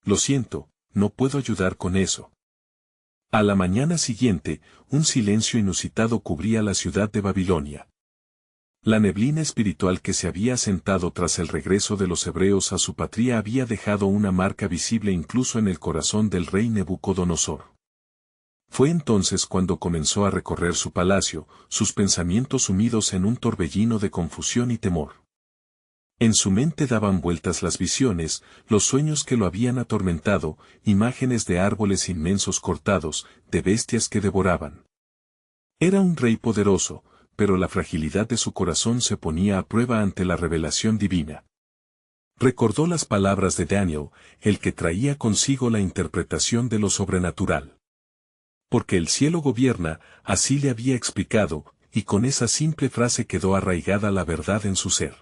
Lo siento, no puedo ayudar con eso. A la mañana siguiente, un silencio inusitado cubría la ciudad de Babilonia. La neblina espiritual que se había asentado tras el regreso de los hebreos a su patria había dejado una marca visible incluso en el corazón del rey Nabucodonosor. Fue entonces cuando comenzó a recorrer su palacio, sus pensamientos sumidos en un torbellino de confusión y temor. En su mente daban vueltas las visiones, los sueños que lo habían atormentado, imágenes de árboles inmensos cortados, de bestias que devoraban. Era un rey poderoso, pero la fragilidad de su corazón se ponía a prueba ante la revelación divina. Recordó las palabras de Daniel, el que traía consigo la interpretación de lo sobrenatural. Porque el cielo gobierna, así le había explicado, y con esa simple frase quedó arraigada la verdad en su ser.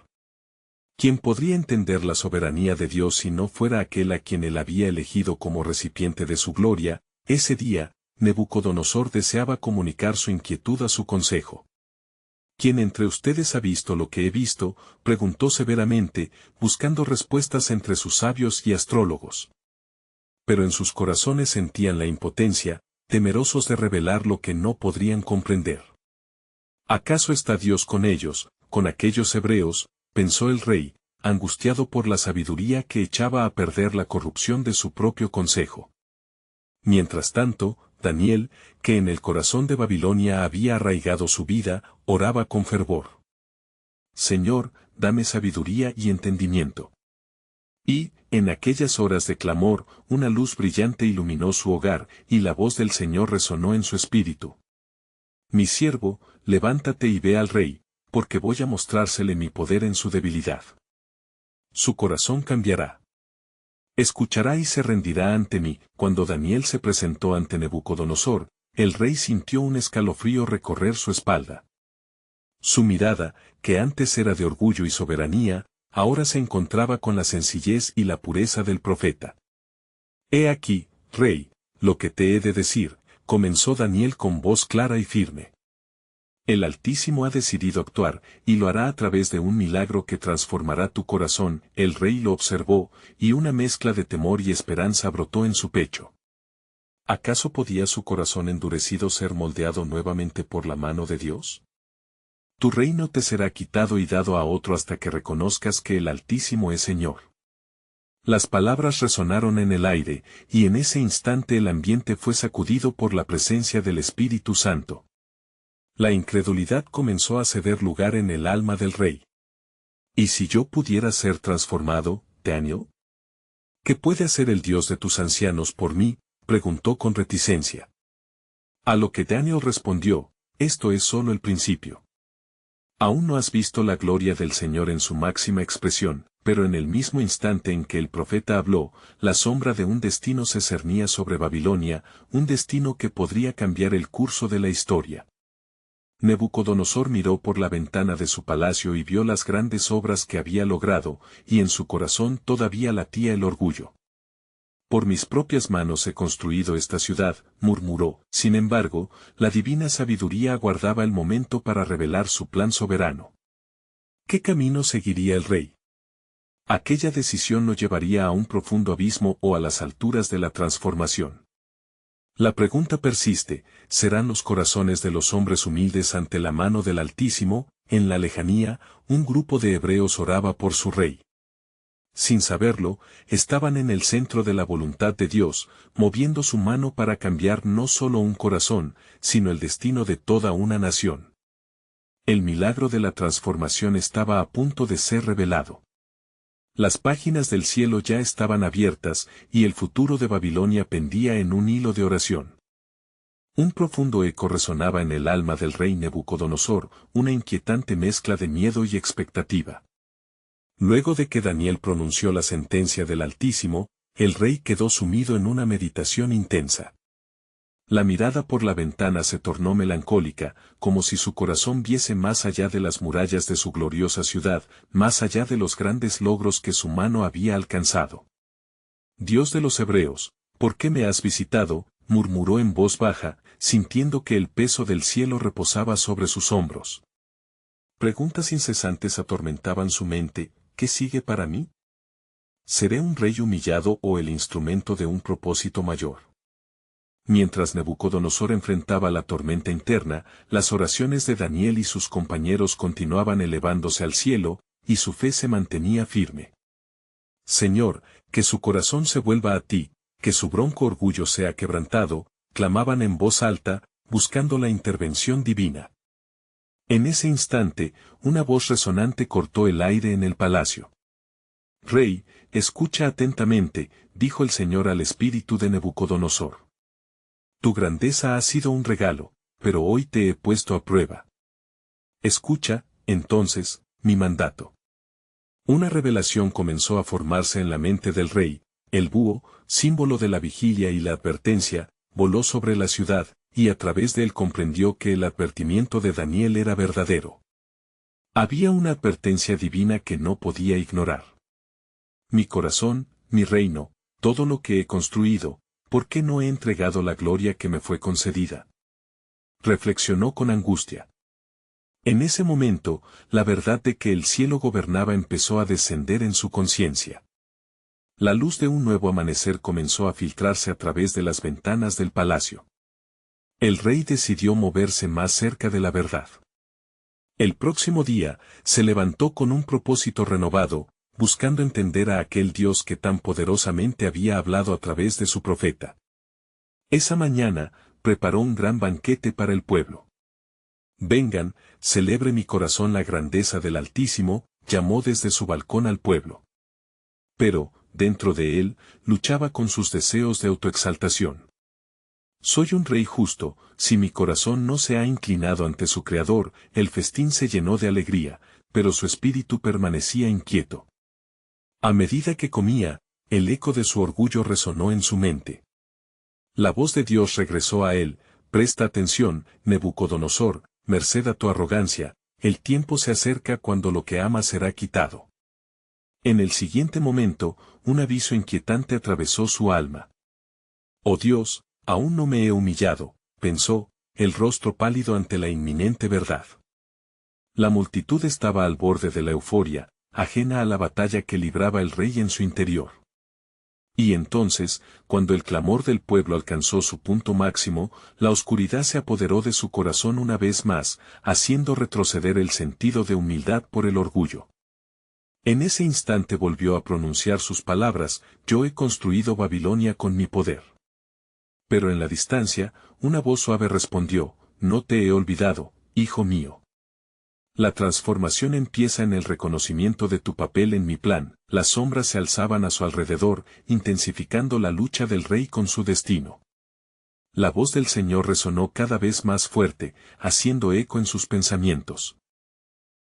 ¿Quién podría entender la soberanía de Dios si no fuera aquel a quien él había elegido como recipiente de su gloria? Ese día, Nabucodonosor deseaba comunicar su inquietud a su consejo. ¿Quién entre ustedes ha visto lo que he visto?, preguntó severamente, buscando respuestas entre sus sabios y astrólogos. Pero en sus corazones sentían la impotencia, temerosos de revelar lo que no podrían comprender. ¿Acaso está Dios con ellos, con aquellos hebreos?, pensó el rey, angustiado por la sabiduría que echaba a perder la corrupción de su propio consejo. Mientras tanto, Daniel, que en el corazón de Babilonia había arraigado su vida, oraba con fervor. Señor, dame sabiduría y entendimiento. Y, en aquellas horas de clamor, una luz brillante iluminó su hogar, y la voz del Señor resonó en su espíritu. Mi siervo, levántate y ve al rey, porque voy a mostrársele mi poder en su debilidad. Su corazón cambiará. Escuchará y se rendirá ante mí. Cuando Daniel se presentó ante Nabucodonosor, el rey sintió un escalofrío recorrer su espalda. Su mirada, que antes era de orgullo y soberanía, ahora se encontraba con la sencillez y la pureza del profeta. He aquí, rey, lo que te he de decir, comenzó Daniel con voz clara y firme. El Altísimo ha decidido actuar, y lo hará a través de un milagro que transformará tu corazón. El rey lo observó, y una mezcla de temor y esperanza brotó en su pecho. ¿Acaso podía su corazón endurecido ser moldeado nuevamente por la mano de Dios? Tu reino te será quitado y dado a otro hasta que reconozcas que el Altísimo es Señor. Las palabras resonaron en el aire, y en ese instante el ambiente fue sacudido por la presencia del Espíritu Santo. La incredulidad comenzó a ceder lugar en el alma del rey. ¿Y si yo pudiera ser transformado, Daniel? ¿Qué puede hacer el Dios de tus ancianos por mí?, preguntó con reticencia. A lo que Daniel respondió, esto es solo el principio. Aún no has visto la gloria del Señor en su máxima expresión, pero en el mismo instante en que el profeta habló, la sombra de un destino se cernía sobre Babilonia, un destino que podría cambiar el curso de la historia. Nabucodonosor miró por la ventana de su palacio y vio las grandes obras que había logrado, y en su corazón todavía latía el orgullo. Por mis propias manos he construido esta ciudad, murmuró. Sin embargo, la divina sabiduría aguardaba el momento para revelar su plan soberano. ¿Qué camino seguiría el rey? Aquella decisión lo llevaría a un profundo abismo o a las alturas de la transformación. La pregunta persiste, ¿serán los corazones de los hombres humildes ante la mano del Altísimo? En la lejanía, un grupo de hebreos oraba por su rey. Sin saberlo, estaban en el centro de la voluntad de Dios, moviendo su mano para cambiar no solo un corazón, sino el destino de toda una nación. El milagro de la transformación estaba a punto de ser revelado. Las páginas del cielo ya estaban abiertas, y el futuro de Babilonia pendía en un hilo de oración. Un profundo eco resonaba en el alma del rey Nabucodonosor, una inquietante mezcla de miedo y expectativa. Luego de que Daniel pronunció la sentencia del Altísimo, el rey quedó sumido en una meditación intensa. La mirada por la ventana se tornó melancólica, como si su corazón viese más allá de las murallas de su gloriosa ciudad, más allá de los grandes logros que su mano había alcanzado. Dios de los hebreos, ¿por qué me has visitado?, murmuró en voz baja, sintiendo que el peso del cielo reposaba sobre sus hombros. Preguntas incesantes atormentaban su mente, ¿qué sigue para mí? ¿Seré un rey humillado o el instrumento de un propósito mayor? Mientras Nabucodonosor enfrentaba la tormenta interna, las oraciones de Daniel y sus compañeros continuaban elevándose al cielo, y su fe se mantenía firme. Señor, que su corazón se vuelva a ti, que su bronco orgullo sea quebrantado, clamaban en voz alta, buscando la intervención divina. En ese instante, una voz resonante cortó el aire en el palacio. Rey, escucha atentamente, dijo el Señor al espíritu de Nabucodonosor. Tu grandeza ha sido un regalo, pero hoy te he puesto a prueba. Escucha, entonces, mi mandato. Una revelación comenzó a formarse en la mente del rey. El búho, símbolo de la vigilia y la advertencia, voló sobre la ciudad, y a través de él comprendió que el advertimiento de Daniel era verdadero. Había una advertencia divina que no podía ignorar. Mi corazón, mi reino, todo lo que he construido, ¿por qué no he entregado la gloria que me fue concedida? Reflexionó con angustia. En ese momento, la verdad de que el cielo gobernaba empezó a descender en su conciencia. La luz de un nuevo amanecer comenzó a filtrarse a través de las ventanas del palacio. El rey decidió moverse más cerca de la verdad. El próximo día, se levantó con un propósito renovado, buscando entender a aquel Dios que tan poderosamente había hablado a través de su profeta. Esa mañana, preparó un gran banquete para el pueblo. Vengan, celebre mi corazón la grandeza del Altísimo, llamó desde su balcón al pueblo. Pero, dentro de él, luchaba con sus deseos de autoexaltación. Soy un rey justo, si mi corazón no se ha inclinado ante su Creador, el festín se llenó de alegría, pero su espíritu permanecía inquieto. A medida que comía, el eco de su orgullo resonó en su mente. La voz de Dios regresó a él, presta atención, Nabucodonosor, merced a tu arrogancia, el tiempo se acerca cuando lo que amas será quitado. En el siguiente momento, un aviso inquietante atravesó su alma. Oh Dios, aún no me he humillado, pensó, el rostro pálido ante la inminente verdad. La multitud estaba al borde de la euforia, ajena a la batalla que libraba el rey en su interior. Y entonces, cuando el clamor del pueblo alcanzó su punto máximo, la oscuridad se apoderó de su corazón una vez más, haciendo retroceder el sentido de humildad por el orgullo. En ese instante volvió a pronunciar sus palabras, yo he construido Babilonia con mi poder. Pero en la distancia, una voz suave respondió, no te he olvidado, hijo mío. La transformación empieza en el reconocimiento de tu papel en mi plan, las sombras se alzaban a su alrededor, intensificando la lucha del rey con su destino. La voz del Señor resonó cada vez más fuerte, haciendo eco en sus pensamientos.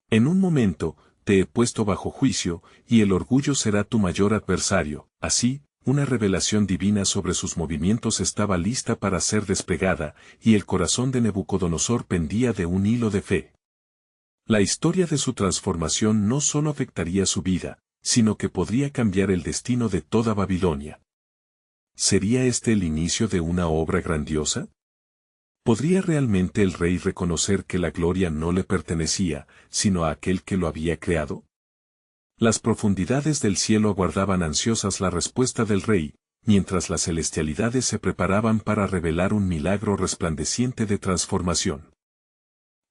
En un momento, te he puesto bajo juicio, y el orgullo será tu mayor adversario, así, una revelación divina sobre sus movimientos estaba lista para ser desplegada, y el corazón de Nabucodonosor pendía de un hilo de fe. La historia de su transformación no solo afectaría su vida, sino que podría cambiar el destino de toda Babilonia. ¿Sería este el inicio de una obra grandiosa? ¿Podría realmente el rey reconocer que la gloria no le pertenecía, sino a aquel que lo había creado? Las profundidades del cielo aguardaban ansiosas la respuesta del rey, mientras las celestialidades se preparaban para revelar un milagro resplandeciente de transformación.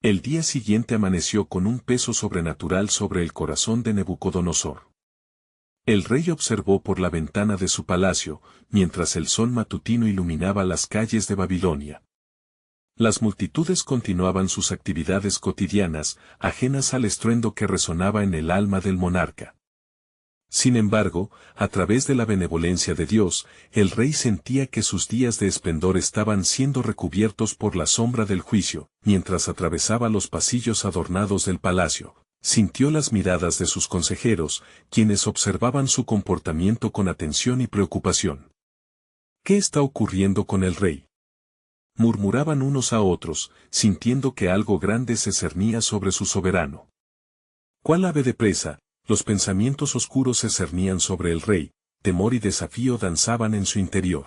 El día siguiente amaneció con un peso sobrenatural sobre el corazón de Nabucodonosor. El rey observó por la ventana de su palacio, mientras el sol matutino iluminaba las calles de Babilonia. Las multitudes continuaban sus actividades cotidianas, ajenas al estruendo que resonaba en el alma del monarca. Sin embargo, a través de la benevolencia de Dios, el rey sentía que sus días de esplendor estaban siendo recubiertos por la sombra del juicio, mientras atravesaba los pasillos adornados del palacio. Sintió las miradas de sus consejeros, quienes observaban su comportamiento con atención y preocupación. ¿Qué está ocurriendo con el rey? Murmuraban unos a otros, sintiendo que algo grande se cernía sobre su soberano. ¿Cuál ave de presa? Los pensamientos oscuros se cernían sobre el rey, temor y desafío danzaban en su interior.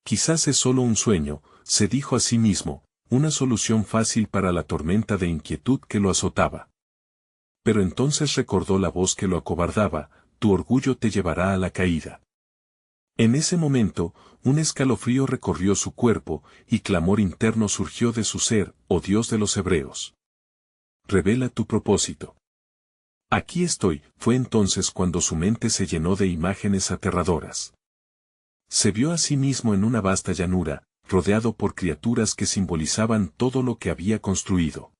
Quizás es solo un sueño, se dijo a sí mismo, una solución fácil para la tormenta de inquietud que lo azotaba. Pero entonces recordó la voz que lo acobardaba, tu orgullo te llevará a la caída. En ese momento, un escalofrío recorrió su cuerpo, y clamor interno surgió de su ser, oh Dios de los hebreos. Revela tu propósito. Aquí estoy, fue entonces cuando su mente se llenó de imágenes aterradoras. Se vio a sí mismo en una vasta llanura, rodeado por criaturas que simbolizaban todo lo que había construido.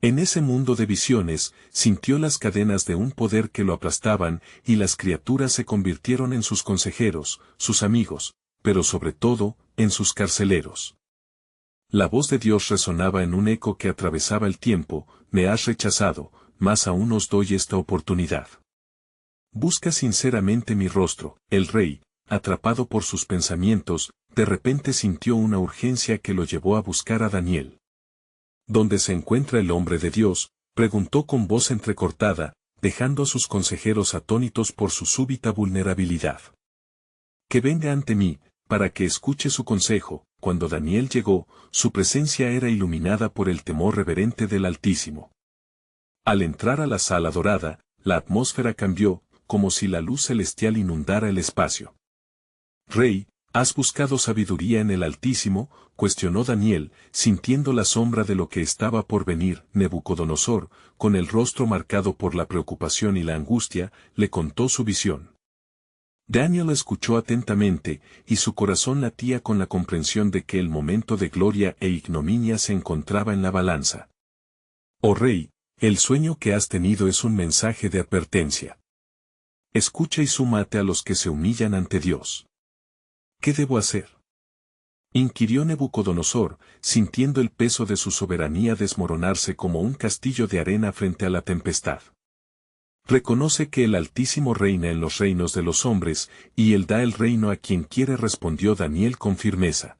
En ese mundo de visiones, sintió las cadenas de un poder que lo aplastaban, y las criaturas se convirtieron en sus consejeros, sus amigos, pero sobre todo, en sus carceleros. La voz de Dios resonaba en un eco que atravesaba el tiempo: me has rechazado, mas aún os doy esta oportunidad. Busca sinceramente mi rostro. El rey, atrapado por sus pensamientos, de repente sintió una urgencia que lo llevó a buscar a Daniel. ¿Dónde se encuentra el hombre de Dios?, preguntó con voz entrecortada, dejando a sus consejeros atónitos por su súbita vulnerabilidad. Que venga ante mí, para que escuche su consejo. Cuando Daniel llegó, su presencia era iluminada por el temor reverente del Altísimo. Al entrar a la sala dorada, la atmósfera cambió, como si la luz celestial inundara el espacio. Rey, ¿has buscado sabiduría en el Altísimo?, cuestionó Daniel, sintiendo la sombra de lo que estaba por venir. Nabucodonosor, con el rostro marcado por la preocupación y la angustia, le contó su visión. Daniel escuchó atentamente, y su corazón latía con la comprensión de que el momento de gloria e ignominia se encontraba en la balanza. Oh rey, el sueño que has tenido es un mensaje de advertencia. Escucha y súmate a los que se humillan ante Dios. ¿Qué debo hacer?, inquirió Nabucodonosor, sintiendo el peso de su soberanía desmoronarse como un castillo de arena frente a la tempestad. Reconoce que el Altísimo reina en los reinos de los hombres, y él da el reino a quien quiere, respondió Daniel con firmeza.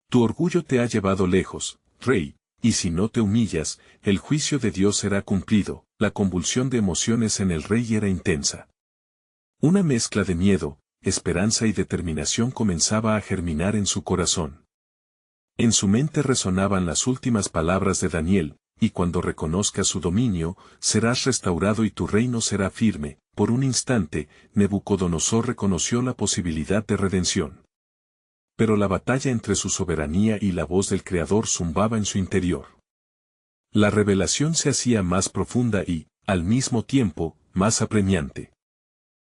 Tu orgullo te ha llevado lejos, rey, y si no te humillas, el juicio de Dios será cumplido. La convulsión de emociones en el rey era intensa. Una mezcla de miedo, esperanza y determinación comenzaba a germinar en su corazón. En su mente resonaban las últimas palabras de Daniel: y cuando reconozcas su dominio, serás restaurado y tu reino será firme. Por un instante, Nabucodonosor reconoció la posibilidad de redención. Pero la batalla entre su soberanía y la voz del Creador zumbaba en su interior. La revelación se hacía más profunda y, al mismo tiempo, más apremiante.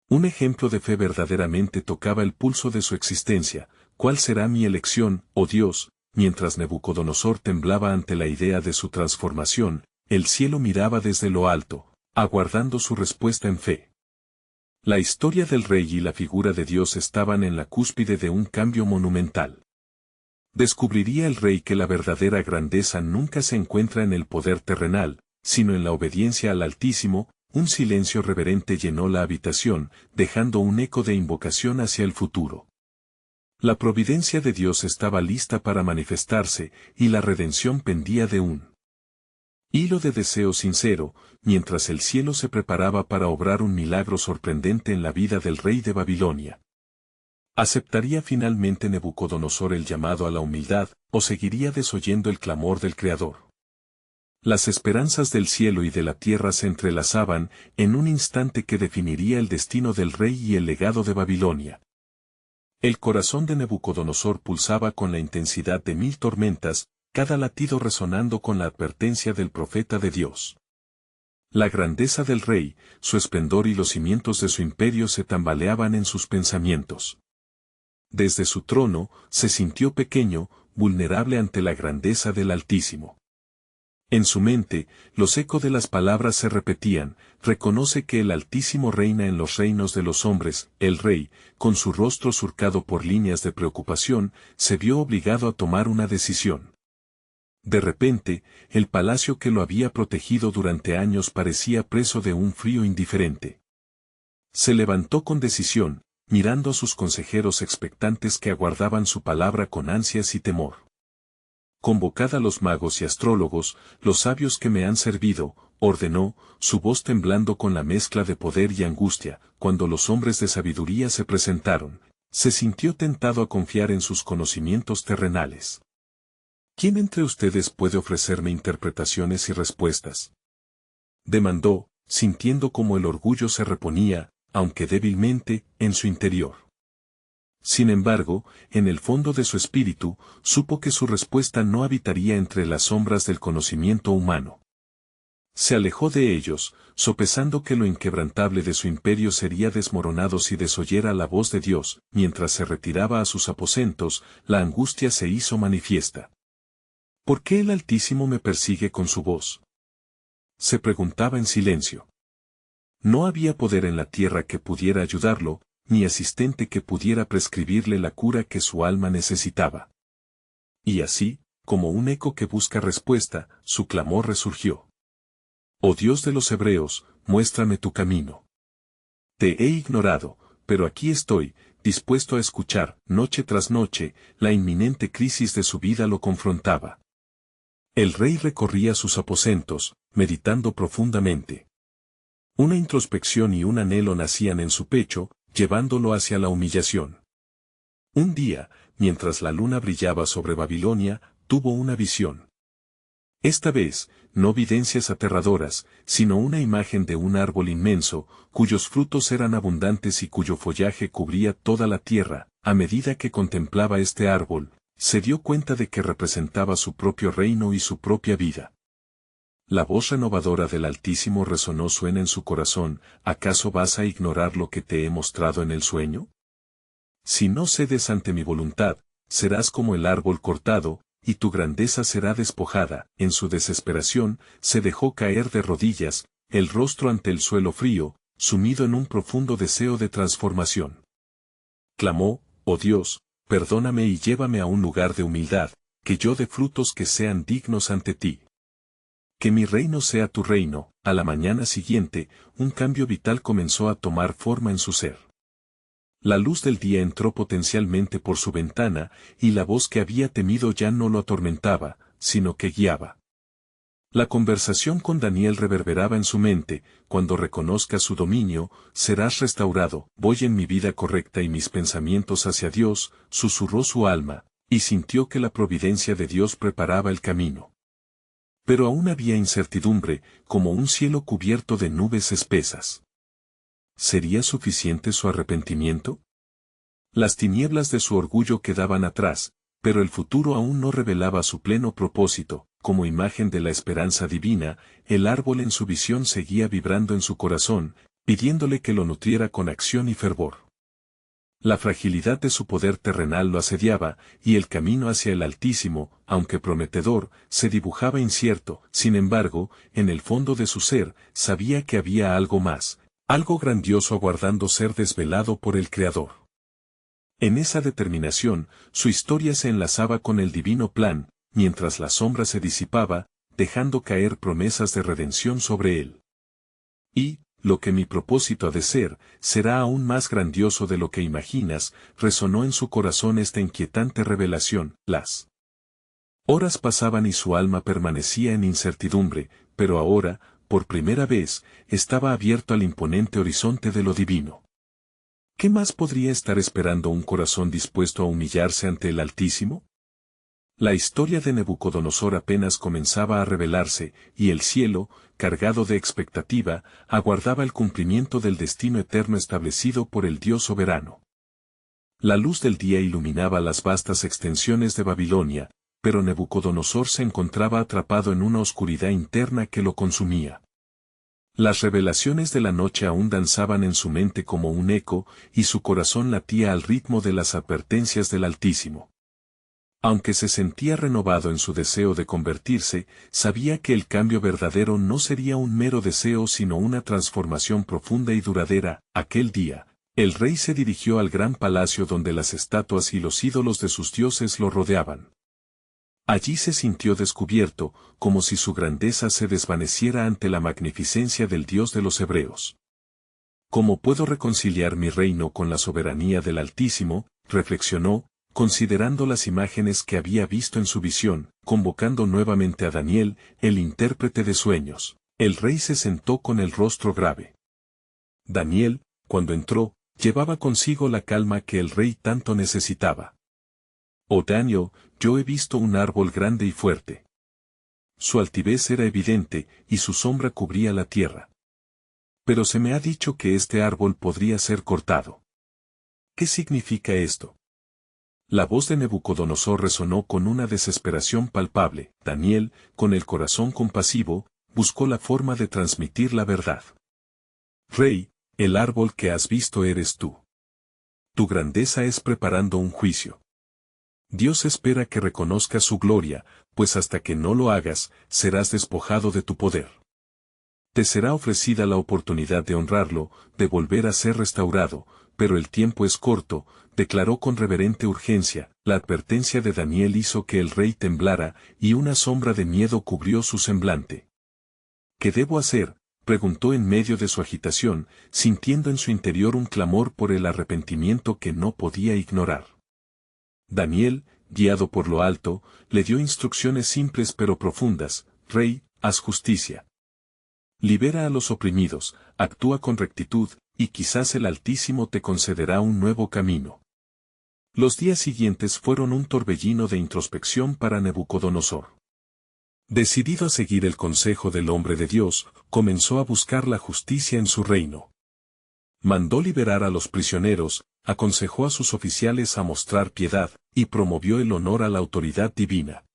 Un ejemplo de fe verdaderamente tocaba el pulso de su existencia. ¿Cuál será mi elección, oh Dios? Mientras Nabucodonosor temblaba ante la idea de su transformación, el cielo miraba desde lo alto, aguardando su respuesta en fe. La historia del rey y la figura de Dios estaban en la cúspide de un cambio monumental. Descubriría el rey que la verdadera grandeza nunca se encuentra en el poder terrenal, sino en la obediencia al Altísimo. Un silencio reverente llenó la habitación, dejando un eco de invocación hacia el futuro. La providencia de Dios estaba lista para manifestarse, y la redención pendía de un hilo de deseo sincero, mientras el cielo se preparaba para obrar un milagro sorprendente en la vida del rey de Babilonia. ¿Aceptaría finalmente Nabucodonosor el llamado a la humildad, o seguiría desoyendo el clamor del Creador? Las esperanzas del cielo y de la tierra se entrelazaban en un instante que definiría el destino del rey y el legado de Babilonia. El corazón de Nabucodonosor pulsaba con la intensidad de 1000 tormentas, cada latido resonando con la advertencia del profeta de Dios. La grandeza del rey, su esplendor y los cimientos de su imperio se tambaleaban en sus pensamientos. Desde su trono, se sintió pequeño, vulnerable ante la grandeza del Altísimo. En su mente, los ecos de las palabras se repetían: reconoce que el Altísimo reina en los reinos de los hombres. El rey, con su rostro surcado por líneas de preocupación, se vio obligado a tomar una decisión. De repente, el palacio que lo había protegido durante años parecía preso de un frío indiferente. Se levantó con decisión, mirando a sus consejeros expectantes que aguardaban su palabra con ansias y temor. Convocad a los magos y astrólogos, los sabios que me han servido, ordenó, su voz temblando con la mezcla de poder y angustia. Cuando los hombres de sabiduría se presentaron, se sintió tentado a confiar en sus conocimientos terrenales. ¿Quién entre ustedes puede ofrecerme interpretaciones y respuestas?, demandó, sintiendo cómo el orgullo se reponía, aunque débilmente, en su interior. Sin embargo, en el fondo de su espíritu, supo que su respuesta no habitaría entre las sombras del conocimiento humano. Se alejó de ellos, sopesando que lo inquebrantable de su imperio sería desmoronado si desoyera la voz de Dios. Mientras se retiraba a sus aposentos, la angustia se hizo manifiesta. ¿Por qué el Altísimo me persigue con su voz?, se preguntaba en silencio. No había poder en la tierra que pudiera ayudarlo, ni asistente que pudiera prescribirle la cura que su alma necesitaba. Y así, como un eco que busca respuesta, su clamor resurgió. Oh Dios de los hebreos, muéstrame tu camino. Te he ignorado, pero aquí estoy, dispuesto a escuchar. Noche tras noche, la inminente crisis de su vida lo confrontaba. El rey recorría sus aposentos, meditando profundamente. Una introspección y un anhelo nacían en su pecho, llevándolo hacia la humillación. Un día, mientras la luna brillaba sobre Babilonia, tuvo una visión. Esta vez, no videncias aterradoras, sino una imagen de un árbol inmenso, cuyos frutos eran abundantes y cuyo follaje cubría toda la tierra. A medida que contemplaba este árbol, se dio cuenta de que representaba su propio reino y su propia vida. La voz renovadora del Altísimo suena en su corazón. ¿Acaso vas a ignorar lo que te he mostrado en el sueño? Si no cedes ante mi voluntad, serás como el árbol cortado, y tu grandeza será despojada. En su desesperación, se dejó caer de rodillas, el rostro ante el suelo frío, sumido en un profundo deseo de transformación. Clamó: oh Dios, perdóname y llévame a un lugar de humildad, que yo dé frutos que sean dignos ante ti. Que mi reino sea tu reino. A la mañana siguiente, un cambio vital comenzó a tomar forma en su ser. La luz del día entró potencialmente por su ventana, y la voz que había temido ya no lo atormentaba, sino que guiaba. La conversación con Daniel reverberaba en su mente: cuando reconozcas su dominio, serás restaurado. Voy en mi vida correcta y mis pensamientos hacia Dios, susurró su alma, y sintió que la providencia de Dios preparaba el camino. Pero aún había incertidumbre, como un cielo cubierto de nubes espesas. ¿Sería suficiente su arrepentimiento? Las tinieblas de su orgullo quedaban atrás, pero el futuro aún no revelaba su pleno propósito. Como imagen de la esperanza divina, el árbol en su visión seguía vibrando en su corazón, pidiéndole que lo nutriera con acción y fervor. La fragilidad de su poder terrenal lo asediaba, y el camino hacia el Altísimo, aunque prometedor, se dibujaba incierto. Sin embargo, en el fondo de su ser, sabía que había algo más, algo grandioso aguardando ser desvelado por el Creador. En esa determinación, su historia se enlazaba con el divino plan, mientras la sombra se disipaba, dejando caer promesas de redención sobre él. Y, lo que mi propósito ha de ser, será aún más grandioso de lo que imaginas. Resonó en su corazón esta inquietante revelación. Las horas pasaban y su alma permanecía en incertidumbre, pero ahora, por primera vez, estaba abierto al imponente horizonte de lo divino. ¿Qué más podría estar esperando un corazón dispuesto a humillarse ante el Altísimo? La historia de Nabucodonosor apenas comenzaba a revelarse, y el cielo, cargado de expectativa, aguardaba el cumplimiento del destino eterno establecido por el Dios soberano. La luz del día iluminaba las vastas extensiones de Babilonia, pero Nabucodonosor se encontraba atrapado en una oscuridad interna que lo consumía. Las revelaciones de la noche aún danzaban en su mente como un eco, y su corazón latía al ritmo de las advertencias del Altísimo. Aunque se sentía renovado en su deseo de convertirse, sabía que el cambio verdadero no sería un mero deseo sino una transformación profunda y duradera. Aquel día, el rey se dirigió al gran palacio donde las estatuas y los ídolos de sus dioses lo rodeaban. Allí se sintió descubierto, como si su grandeza se desvaneciera ante la magnificencia del Dios de los hebreos. ¿Cómo puedo reconciliar mi reino con la soberanía del Altísimo?, reflexionó, considerando las imágenes que había visto en su visión. Convocando nuevamente a Daniel, el intérprete de sueños, el rey se sentó con el rostro grave. Daniel, cuando entró, llevaba consigo la calma que el rey tanto necesitaba. Oh Daniel, yo he visto un árbol grande y fuerte. Su altivez era evidente, y su sombra cubría la tierra. Pero se me ha dicho que este árbol podría ser cortado. ¿Qué significa esto? La voz de Nabucodonosor resonó con una desesperación palpable. Daniel, con el corazón compasivo, buscó la forma de transmitir la verdad. Rey, el árbol que has visto eres tú. Tu grandeza es preparando un juicio. Dios espera que reconozcas su gloria, pues hasta que no lo hagas, serás despojado de tu poder. Te será ofrecida la oportunidad de honrarlo, de volver a ser restaurado, pero el tiempo es corto, declaró con reverente urgencia. La advertencia de Daniel hizo que el rey temblara, y una sombra de miedo cubrió su semblante. ¿Qué debo hacer?, preguntó en medio de su agitación, sintiendo en su interior un clamor por el arrepentimiento que no podía ignorar. Daniel, guiado por lo alto, le dio instrucciones simples pero profundas. Rey, haz justicia. Libera a los oprimidos, actúa con rectitud, y quizás el Altísimo te concederá un nuevo camino. Los días siguientes fueron un torbellino de introspección para Nabucodonosor. Decidido a seguir el consejo del hombre de Dios, comenzó a buscar la justicia en su reino. Mandó liberar a los prisioneros, aconsejó a sus oficiales a mostrar piedad, y promovió el honor a la autoridad divina.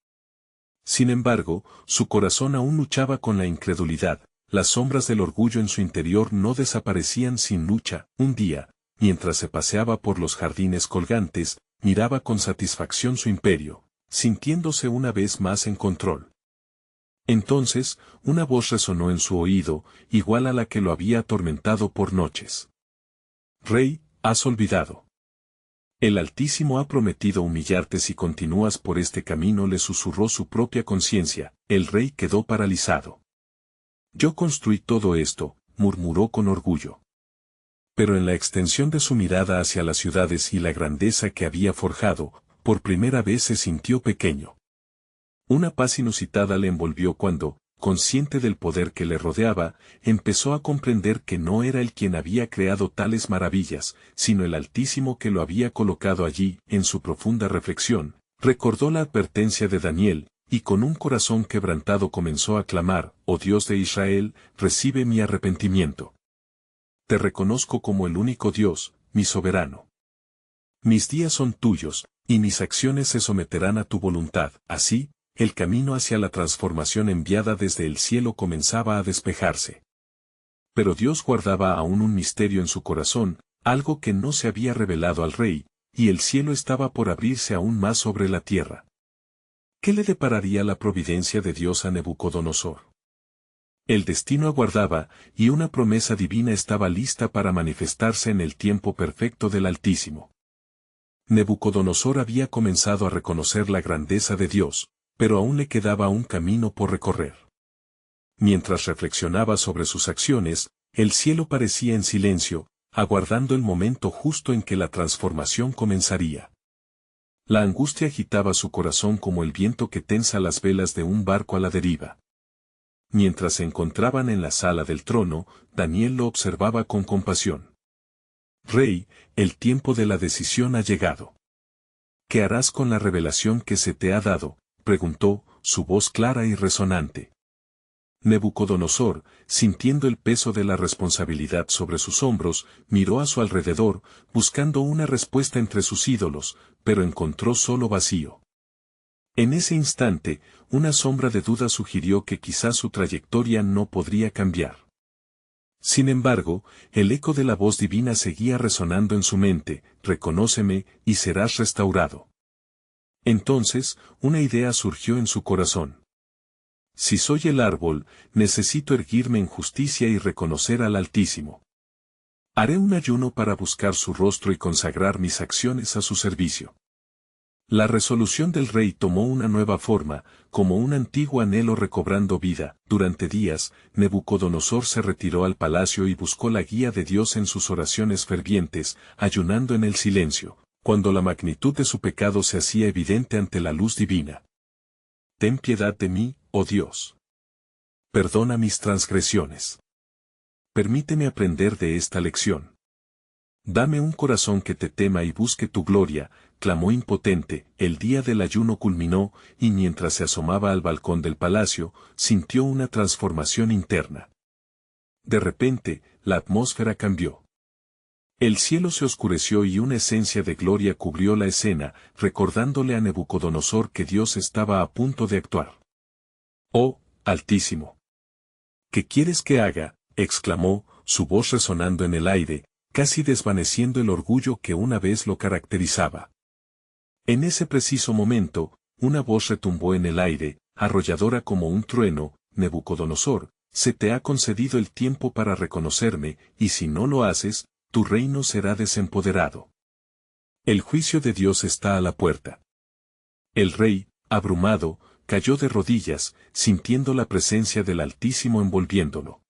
Sin embargo, su corazón aún luchaba con la incredulidad. Las sombras del orgullo en su interior no desaparecían sin lucha. Un día, mientras se paseaba por los jardines colgantes, miraba con satisfacción su imperio, sintiéndose una vez más en control. Entonces, una voz resonó en su oído, igual a la que lo había atormentado por noches. Rey, has olvidado. El Altísimo ha prometido humillarte si continúas por este camino, le susurró su propia conciencia. El rey quedó paralizado. Yo construí todo esto, murmuró con orgullo. Pero en la extensión de su mirada hacia las ciudades y la grandeza que había forjado, por primera vez se sintió pequeño. Una paz inusitada le envolvió cuando, consciente del poder que le rodeaba, empezó a comprender que no era él quien había creado tales maravillas, sino el Altísimo que lo había colocado allí. En su profunda reflexión, recordó la advertencia de Daniel, y con un corazón quebrantado comenzó a clamar: «Oh Dios de Israel, recibe mi arrepentimiento. Te reconozco como el único Dios, mi soberano. Mis días son tuyos, y mis acciones se someterán a tu voluntad». Así, el camino hacia la transformación enviada desde el cielo comenzaba a despejarse. Pero Dios guardaba aún un misterio en su corazón, algo que no se había revelado al rey, y el cielo estaba por abrirse aún más sobre la tierra. ¿Qué le depararía la providencia de Dios a Nabucodonosor? El destino aguardaba, y una promesa divina estaba lista para manifestarse en el tiempo perfecto del Altísimo. Nabucodonosor había comenzado a reconocer la grandeza de Dios, pero aún le quedaba un camino por recorrer. Mientras reflexionaba sobre sus acciones, el cielo parecía en silencio, aguardando el momento justo en que la transformación comenzaría. La angustia agitaba su corazón como el viento que tensa las velas de un barco a la deriva. Mientras se encontraban en la sala del trono, Daniel lo observaba con compasión. «Rey, el tiempo de la decisión ha llegado. ¿Qué harás con la revelación que se te ha dado?», preguntó, su voz clara y resonante. Nabucodonosor, sintiendo el peso de la responsabilidad sobre sus hombros, miró a su alrededor, buscando una respuesta entre sus ídolos, pero encontró solo vacío. En ese instante, una sombra de duda sugirió que quizás su trayectoria no podría cambiar. Sin embargo, el eco de la voz divina seguía resonando en su mente: «Reconóceme, y serás restaurado». Entonces, una idea surgió en su corazón. Si soy el árbol, necesito erguirme en justicia y reconocer al Altísimo. Haré un ayuno para buscar su rostro y consagrar mis acciones a su servicio. La resolución del rey tomó una nueva forma, como un antiguo anhelo recobrando vida. Durante días, Nabucodonosor se retiró al palacio y buscó la guía de Dios en sus oraciones fervientes, ayunando en el silencio, cuando la magnitud de su pecado se hacía evidente ante la luz divina. «Ten piedad de mí, oh Dios. Perdona mis transgresiones. Permíteme aprender de esta lección. Dame un corazón que te tema y busque tu gloria», clamó impotente. El día del ayuno culminó, y mientras se asomaba al balcón del palacio, sintió una transformación interna. De repente, la atmósfera cambió. El cielo se oscureció y una esencia de gloria cubrió la escena, recordándole a Nabucodonosor que Dios estaba a punto de actuar. «Oh, Altísimo. ¿Qué quieres que haga?», exclamó, su voz resonando en el aire, casi desvaneciendo el orgullo que una vez lo caracterizaba. En ese preciso momento, una voz retumbó en el aire, arrolladora como un trueno: «Nabucodonosor, se te ha concedido el tiempo para reconocerme, y si no lo haces, tu reino será desempoderado. El juicio de Dios está a la puerta». El rey, abrumado, cayó de rodillas, sintiendo la presencia del Altísimo envolviéndolo.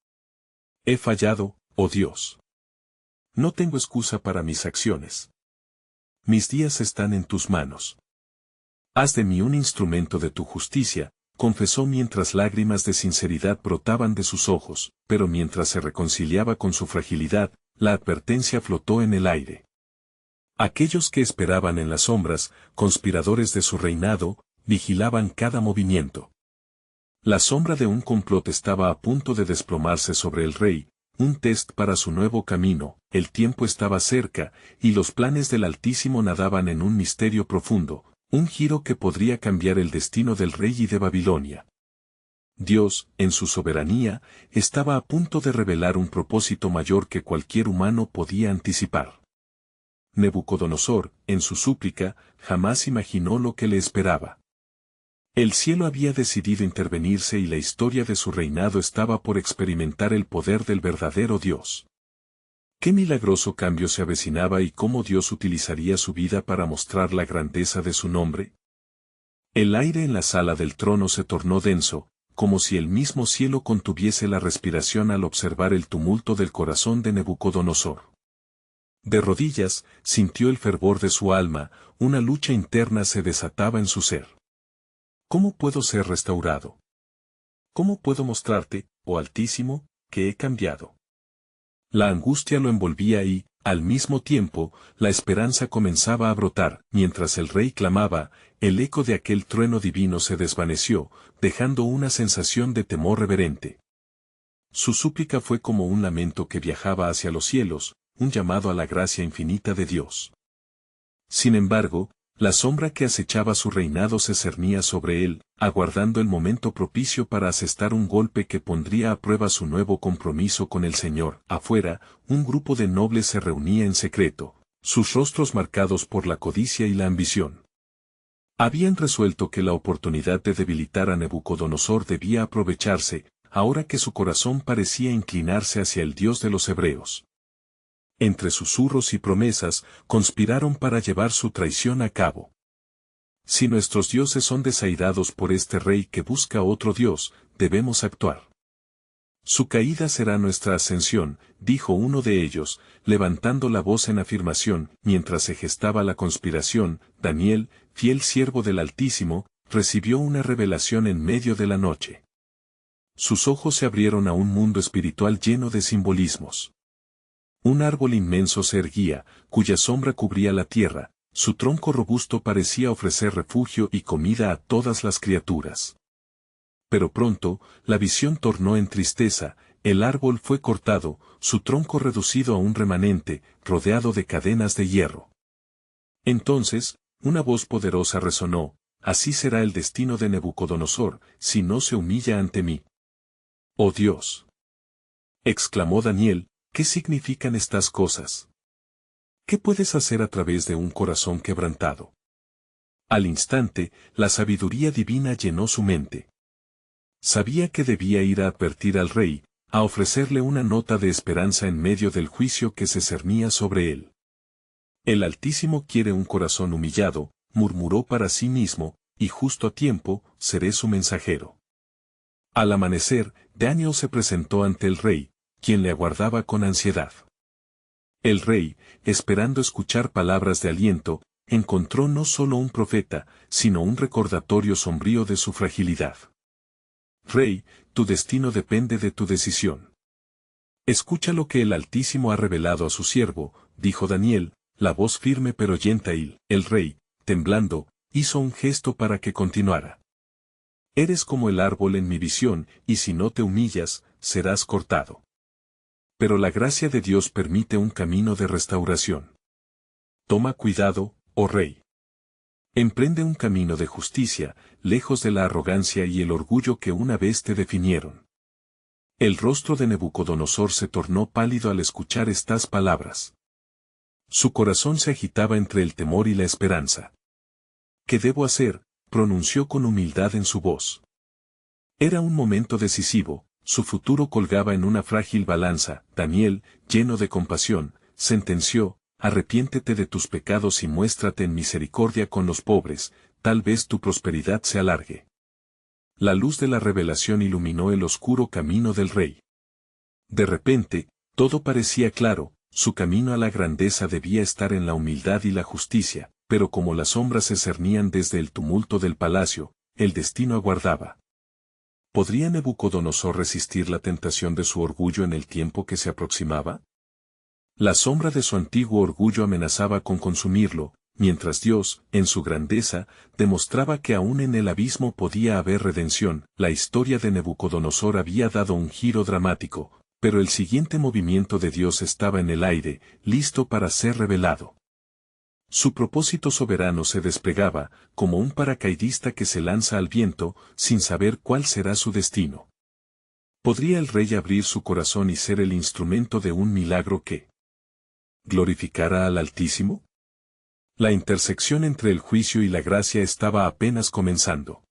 «He fallado, oh Dios. No tengo excusa para mis acciones. Mis días están en tus manos. Haz de mí un instrumento de tu justicia», confesó mientras lágrimas de sinceridad brotaban de sus ojos, pero mientras se reconciliaba con su fragilidad, la advertencia flotó en el aire. Aquellos que esperaban en las sombras, conspiradores de su reinado, vigilaban cada movimiento. La sombra de un complot estaba a punto de desplomarse sobre el rey, un test para su nuevo camino. El tiempo estaba cerca, y los planes del Altísimo nadaban en un misterio profundo, un giro que podría cambiar el destino del rey y de Babilonia. Dios, en su soberanía, estaba a punto de revelar un propósito mayor que cualquier humano podía anticipar. Nabucodonosor, en su súplica, jamás imaginó lo que le esperaba. El cielo había decidido intervenirse y la historia de su reinado estaba por experimentar el poder del verdadero Dios. Qué milagroso cambio se avecinaba y cómo Dios utilizaría su vida para mostrar la grandeza de su nombre. El aire en la sala del trono se tornó denso, como si el mismo cielo contuviese la respiración al observar el tumulto del corazón de Nabucodonosor. De rodillas, sintió el fervor de su alma, una lucha interna se desataba en su ser. ¿Cómo puedo ser restaurado? ¿Cómo puedo mostrarte, oh Altísimo, que he cambiado? La angustia lo envolvía y, al mismo tiempo, la esperanza comenzaba a brotar. Mientras el rey clamaba, el eco de aquel trueno divino se desvaneció, dejando una sensación de temor reverente. Su súplica fue como un lamento que viajaba hacia los cielos, un llamado a la gracia infinita de Dios. Sin embargo, la sombra que acechaba su reinado se cernía sobre él, aguardando el momento propicio para asestar un golpe que pondría a prueba su nuevo compromiso con el Señor. Afuera, un grupo de nobles se reunía en secreto, sus rostros marcados por la codicia y la ambición. Habían resuelto que la oportunidad de debilitar a Nabucodonosor debía aprovecharse, ahora que su corazón parecía inclinarse hacia el Dios de los hebreos. Entre susurros y promesas, conspiraron para llevar su traición a cabo. Si nuestros dioses son desairados por este rey que busca otro dios, debemos actuar. Su caída será nuestra ascensión, dijo uno de ellos, levantando la voz en afirmación. Mientras se gestaba la conspiración, Daniel, fiel siervo del Altísimo, recibió una revelación en medio de la noche. Sus ojos se abrieron a un mundo espiritual lleno de simbolismos. Un árbol inmenso se erguía, cuya sombra cubría la tierra, su tronco robusto parecía ofrecer refugio y comida a todas las criaturas. Pero pronto, la visión tornó en tristeza, el árbol fue cortado, su tronco reducido a un remanente, rodeado de cadenas de hierro. Entonces, una voz poderosa resonó: «Así será el destino de Nabucodonosor, si no se humilla ante mí». «¡Oh Dios!», exclamó Daniel, «¿qué significan estas cosas? ¿Qué puedes hacer a través de un corazón quebrantado?». Al instante, la sabiduría divina llenó su mente. Sabía que debía ir a advertir al rey, a ofrecerle una nota de esperanza en medio del juicio que se cernía sobre él. «El Altísimo quiere un corazón humillado», murmuró para sí mismo, «y justo a tiempo, seré su mensajero». Al amanecer, Daniel se presentó ante el rey, quien le aguardaba con ansiedad. El rey, esperando escuchar palabras de aliento, encontró no solo un profeta, sino un recordatorio sombrío de su fragilidad. «Rey, tu destino depende de tu decisión. Escucha lo que el Altísimo ha revelado a su siervo», dijo Daniel, la voz firme pero gentil. El rey, temblando, hizo un gesto para que continuara. «Eres como el árbol en mi visión, y si no te humillas, serás cortado». Pero la gracia de Dios permite un camino de restauración. Toma cuidado, oh rey. Emprende un camino de justicia, lejos de la arrogancia y el orgullo que una vez te definieron. El rostro de Nabucodonosor se tornó pálido al escuchar estas palabras. Su corazón se agitaba entre el temor y la esperanza. ¿Qué debo hacer?, pronunció con humildad en su voz. Era un momento decisivo, su futuro colgaba en una frágil balanza. Daniel, lleno de compasión, sentenció: arrepiéntete de tus pecados y muéstrate en misericordia con los pobres, tal vez tu prosperidad se alargue. La luz de la revelación iluminó el oscuro camino del rey. De repente, todo parecía claro, su camino a la grandeza debía estar en la humildad y la justicia, pero como las sombras se cernían desde el tumulto del palacio, el destino aguardaba. ¿Podría Nabucodonosor resistir la tentación de su orgullo en el tiempo que se aproximaba? La sombra de su antiguo orgullo amenazaba con consumirlo, mientras Dios, en su grandeza, demostraba que aún en el abismo podía haber redención. La historia de Nabucodonosor había dado un giro dramático, pero el siguiente movimiento de Dios estaba en el aire, listo para ser revelado. Su propósito soberano se desplegaba, como un paracaidista que se lanza al viento, sin saber cuál será su destino. ¿Podría el rey abrir su corazón y ser el instrumento de un milagro que glorificara al Altísimo? La intersección entre el juicio y la gracia estaba apenas comenzando.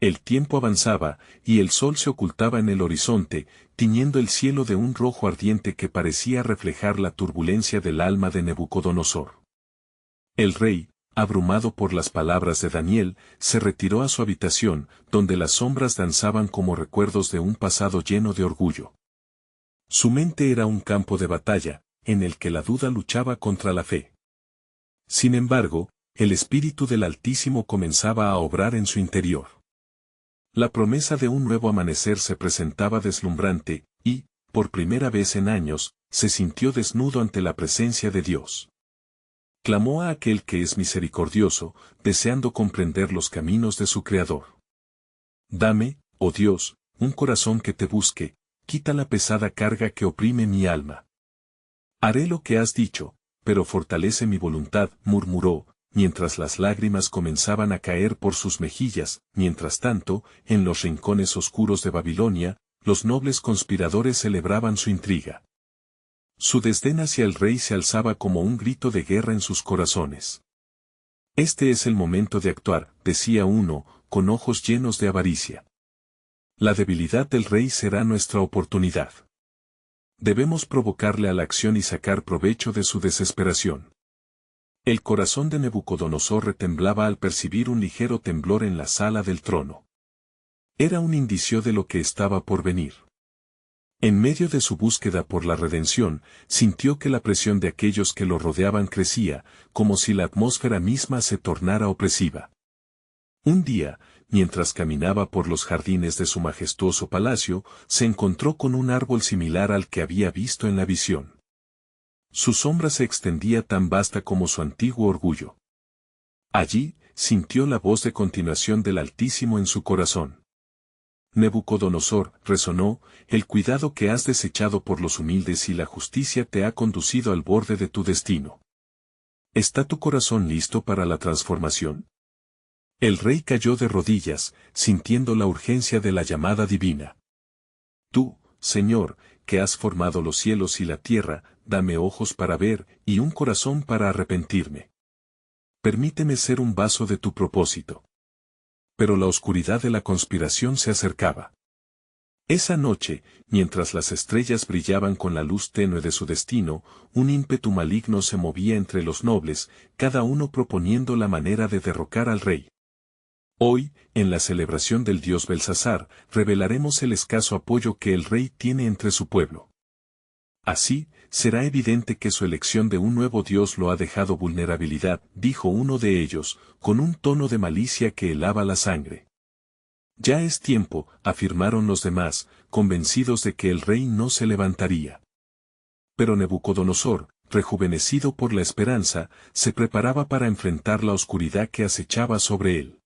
El tiempo avanzaba, y el sol se ocultaba en el horizonte, tiñendo el cielo de un rojo ardiente que parecía reflejar la turbulencia del alma de Nabucodonosor. El rey, abrumado por las palabras de Daniel, se retiró a su habitación, donde las sombras danzaban como recuerdos de un pasado lleno de orgullo. Su mente era un campo de batalla, en el que la duda luchaba contra la fe. Sin embargo, el Espíritu del Altísimo comenzaba a obrar en su interior. La promesa de un nuevo amanecer se presentaba deslumbrante, y, por primera vez en años, se sintió desnudo ante la presencia de Dios. Clamó a aquel que es misericordioso, deseando comprender los caminos de su Creador. Dame, oh Dios, un corazón que te busque, quita la pesada carga que oprime mi alma. Haré lo que has dicho, pero fortalece mi voluntad, murmuró, mientras las lágrimas comenzaban a caer por sus mejillas. Mientras tanto, en los rincones oscuros de Babilonia, los nobles conspiradores celebraban su intriga. Su desdén hacia el rey se alzaba como un grito de guerra en sus corazones. Este es el momento de actuar, decía uno, con ojos llenos de avaricia. La debilidad del rey será nuestra oportunidad. Debemos provocarle a la acción y sacar provecho de su desesperación. El corazón de Nabucodonosor retemblaba al percibir un ligero temblor en la sala del trono. Era un indicio de lo que estaba por venir. En medio de su búsqueda por la redención, sintió que la presión de aquellos que lo rodeaban crecía, como si la atmósfera misma se tornara opresiva. Un día, mientras caminaba por los jardines de su majestuoso palacio, se encontró con un árbol similar al que había visto en la visión. Su sombra se extendía tan vasta como su antiguo orgullo. Allí, sintió la voz de continuación del Altísimo en su corazón. Nabucodonosor, resonó, el cuidado que has desechado por los humildes y la justicia te ha conducido al borde de tu destino. ¿Está tu corazón listo para la transformación? El rey cayó de rodillas, sintiendo la urgencia de la llamada divina. Tú, Señor, que has formado los cielos y la tierra, dame ojos para ver, y un corazón para arrepentirme. Permíteme ser un vaso de tu propósito. Pero la oscuridad de la conspiración se acercaba. Esa noche, mientras las estrellas brillaban con la luz tenue de su destino, un ímpetu maligno se movía entre los nobles, cada uno proponiendo la manera de derrocar al rey. Hoy, en la celebración del dios Belsasar, revelaremos el escaso apoyo que el rey tiene entre su pueblo. Así, será evidente que su elección de un nuevo dios lo ha dejado vulnerabilidad, dijo uno de ellos, con un tono de malicia que helaba la sangre. Ya es tiempo, afirmaron los demás, convencidos de que el rey no se levantaría. Pero Nabucodonosor, rejuvenecido por la esperanza, se preparaba para enfrentar la oscuridad que acechaba sobre él.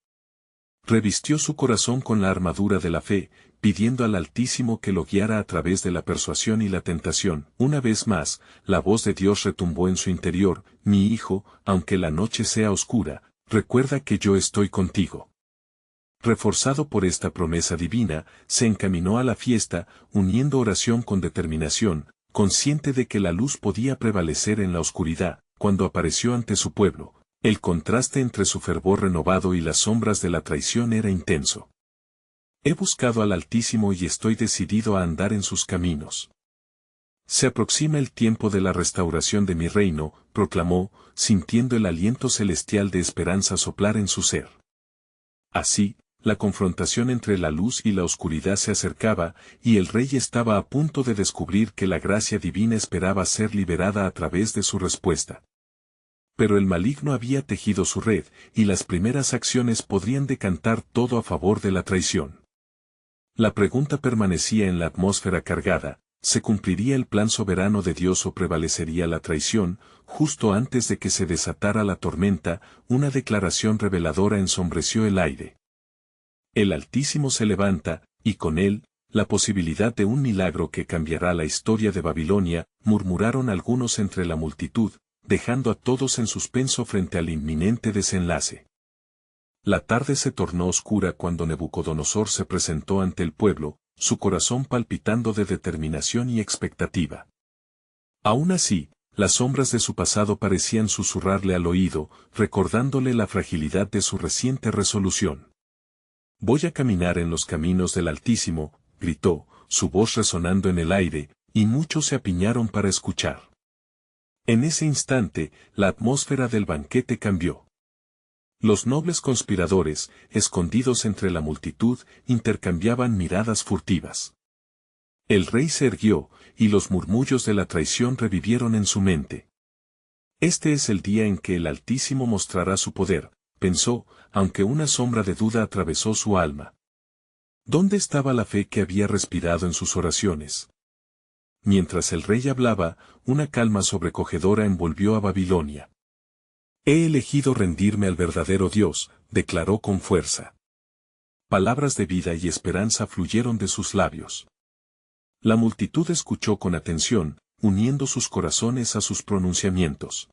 Revistió su corazón con la armadura de la fe, pidiendo al Altísimo que lo guiara a través de la persuasión y la tentación. Una vez más, la voz de Dios retumbó en su interior: mi hijo, aunque la noche sea oscura, recuerda que yo estoy contigo. Reforzado por esta promesa divina, se encaminó a la fiesta, uniendo oración con determinación, consciente de que la luz podía prevalecer en la oscuridad. Cuando apareció ante su pueblo, el contraste entre su fervor renovado y las sombras de la traición era intenso. He buscado al Altísimo y estoy decidido a andar en sus caminos. Se aproxima el tiempo de la restauración de mi reino, proclamó, sintiendo el aliento celestial de esperanza soplar en su ser. Así, la confrontación entre la luz y la oscuridad se acercaba, y el rey estaba a punto de descubrir que la gracia divina esperaba ser liberada a través de su respuesta. Pero el maligno había tejido su red, y las primeras acciones podrían decantar todo a favor de la traición. La pregunta permanecía en la atmósfera cargada: ¿se cumpliría el plan soberano de Dios o prevalecería la traición? Justo antes de que se desatara la tormenta, una declaración reveladora ensombreció el aire. El Altísimo se levanta, y con él, la posibilidad de un milagro que cambiará la historia de Babilonia, murmuraron algunos entre la multitud, dejando a todos en suspenso frente al inminente desenlace. La tarde se tornó oscura cuando Nabucodonosor se presentó ante el pueblo, su corazón palpitando de determinación y expectativa. Aún así, las sombras de su pasado parecían susurrarle al oído, recordándole la fragilidad de su reciente resolución. Voy a caminar en los caminos del Altísimo, gritó, su voz resonando en el aire, y muchos se apiñaron para escuchar. En ese instante, la atmósfera del banquete cambió. Los nobles conspiradores, escondidos entre la multitud, intercambiaban miradas furtivas. El rey se erguió, y los murmullos de la traición revivieron en su mente. Este es el día en que el Altísimo mostrará su poder, pensó, aunque una sombra de duda atravesó su alma. ¿Dónde estaba la fe que había respirado en sus oraciones? Mientras el rey hablaba, una calma sobrecogedora envolvió a Babilonia. He elegido rendirme al verdadero Dios, declaró con fuerza. Palabras de vida y esperanza fluyeron de sus labios. La multitud escuchó con atención, uniendo sus corazones a sus pronunciamientos.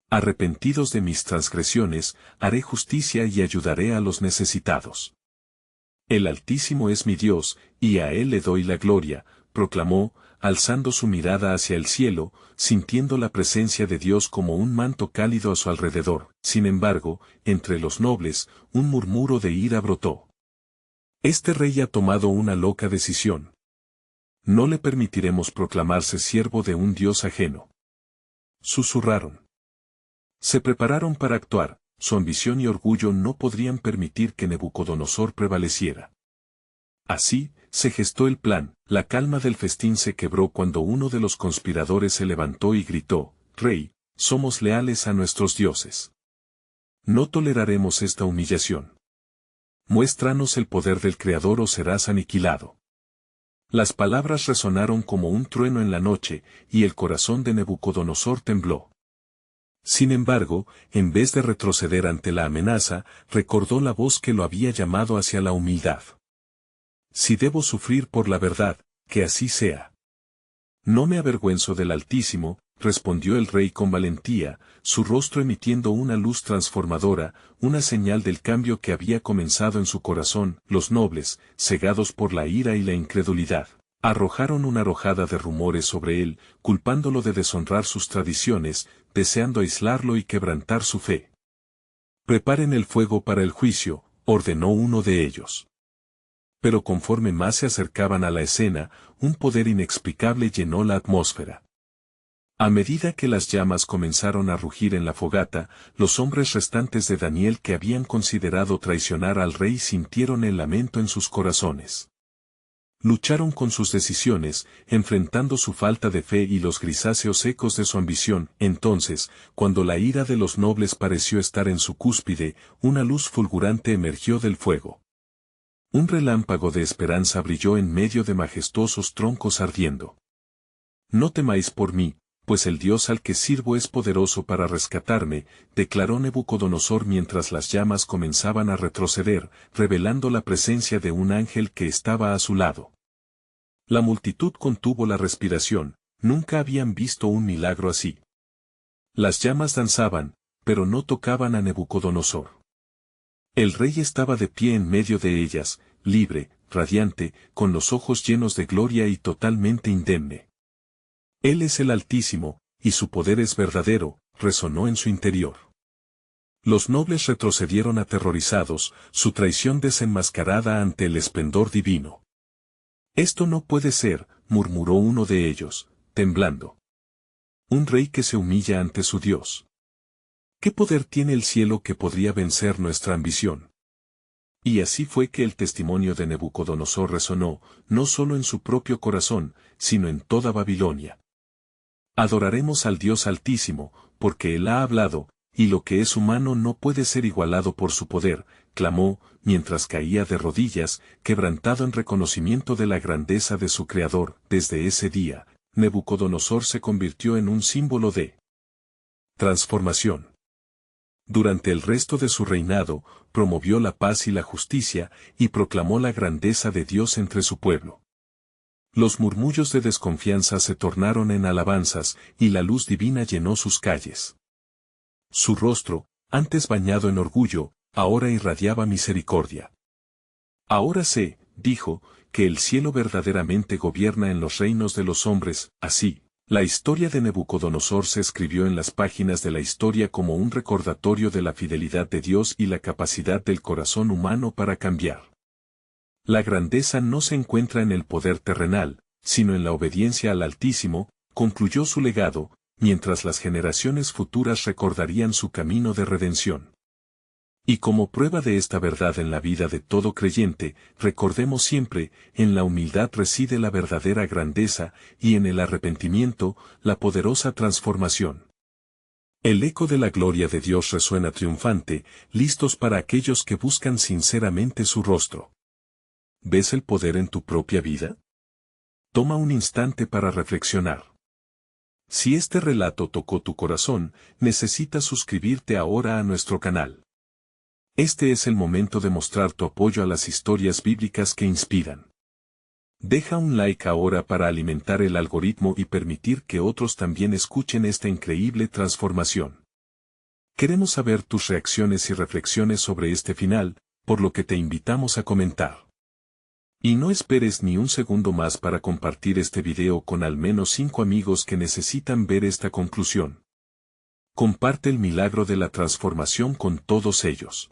Arrepentidos de mis transgresiones, haré justicia y ayudaré a los necesitados. El Altísimo es mi Dios, y a Él le doy la gloria, proclamó, alzando su mirada hacia el cielo, sintiendo la presencia de Dios como un manto cálido a su alrededor. Sin embargo, entre los nobles, un murmuro de ira brotó. Este rey ha tomado una loca decisión. No le permitiremos proclamarse siervo de un Dios ajeno. Susurraron. Se prepararon para actuar, su ambición y orgullo no podrían permitir que Nabucodonosor prevaleciera. Así, se gestó el plan. La calma del festín se quebró cuando uno de los conspiradores se levantó y gritó: Rey, somos leales a nuestros dioses. No toleraremos esta humillación. Muéstranos el poder del Creador o serás aniquilado. Las palabras resonaron como un trueno en la noche, y el corazón de Nabucodonosor tembló. Sin embargo, en vez de retroceder ante la amenaza, recordó la voz que lo había llamado hacia la humildad. Si debo sufrir por la verdad, que así sea. No me avergüenzo del Altísimo, respondió el rey con valentía, su rostro emitiendo una luz transformadora, una señal del cambio que había comenzado en su corazón. Los nobles, cegados por la ira y la incredulidad, arrojaron una arrojada de rumores sobre él, culpándolo de deshonrar sus tradiciones, deseando aislarlo y quebrantar su fe. Preparen el fuego para el juicio, ordenó uno de ellos. Pero conforme más se acercaban a la escena, un poder inexplicable llenó la atmósfera. A medida que las llamas comenzaron a rugir en la fogata, los hombres restantes de Daniel que habían considerado traicionar al rey sintieron el lamento en sus corazones. Lucharon con sus decisiones, enfrentando su falta de fe y los grisáceos ecos de su ambición. Entonces, cuando la ira de los nobles pareció estar en su cúspide, una luz fulgurante emergió del fuego. Un relámpago de esperanza brilló en medio de majestuosos troncos ardiendo. No temáis por mí, pues el Dios al que sirvo es poderoso para rescatarme, declaró Nabucodonosor mientras las llamas comenzaban a retroceder, revelando la presencia de un ángel que estaba a su lado. La multitud contuvo la respiración, nunca habían visto un milagro así. Las llamas danzaban, pero no tocaban a Nabucodonosor. El rey estaba de pie en medio de ellas, libre, radiante, con los ojos llenos de gloria y totalmente indemne. Él es el Altísimo, y su poder es verdadero, resonó en su interior. Los nobles retrocedieron aterrorizados, su traición desenmascarada ante el esplendor divino. Esto no puede ser, murmuró uno de ellos, temblando. Un rey que se humilla ante su Dios. ¿Qué poder tiene el cielo que podría vencer nuestra ambición? Y así fue que el testimonio de Nabucodonosor resonó, no solo en su propio corazón, sino en toda Babilonia. Adoraremos al Dios Altísimo, porque Él ha hablado, y lo que es humano no puede ser igualado por su poder, clamó, mientras caía de rodillas, quebrantado en reconocimiento de la grandeza de su Creador. Desde ese día, Nabucodonosor se convirtió en un símbolo de transformación. Durante el resto de su reinado, promovió la paz y la justicia, y proclamó la grandeza de Dios entre su pueblo. Los murmullos de desconfianza se tornaron en alabanzas, y la luz divina llenó sus calles. Su rostro, antes bañado en orgullo, ahora irradiaba misericordia. Ahora sé, dijo, que el cielo verdaderamente gobierna en los reinos de los hombres, así. La historia de Nabucodonosor se escribió en las páginas de la historia como un recordatorio de la fidelidad de Dios y la capacidad del corazón humano para cambiar. La grandeza no se encuentra en el poder terrenal, sino en la obediencia al Altísimo, concluyó su legado, mientras las generaciones futuras recordarían su camino de redención. Y como prueba de esta verdad en la vida de todo creyente, recordemos siempre, en la humildad reside la verdadera grandeza, y en el arrepentimiento, la poderosa transformación. El eco de la gloria de Dios resuena triunfante, listos para aquellos que buscan sinceramente su rostro. ¿Ves el poder en tu propia vida? Toma un instante para reflexionar. Si este relato tocó tu corazón, necesitas suscribirte ahora a nuestro canal. Este es el momento de mostrar tu apoyo a las historias bíblicas que inspiran. Deja un like ahora para alimentar el algoritmo y permitir que otros también escuchen esta increíble transformación. Queremos saber tus reacciones y reflexiones sobre este final, por lo que te invitamos a comentar. Y no esperes ni un segundo más para compartir este video con al menos 5 amigos que necesitan ver esta conclusión. Comparte el milagro de la transformación con todos ellos.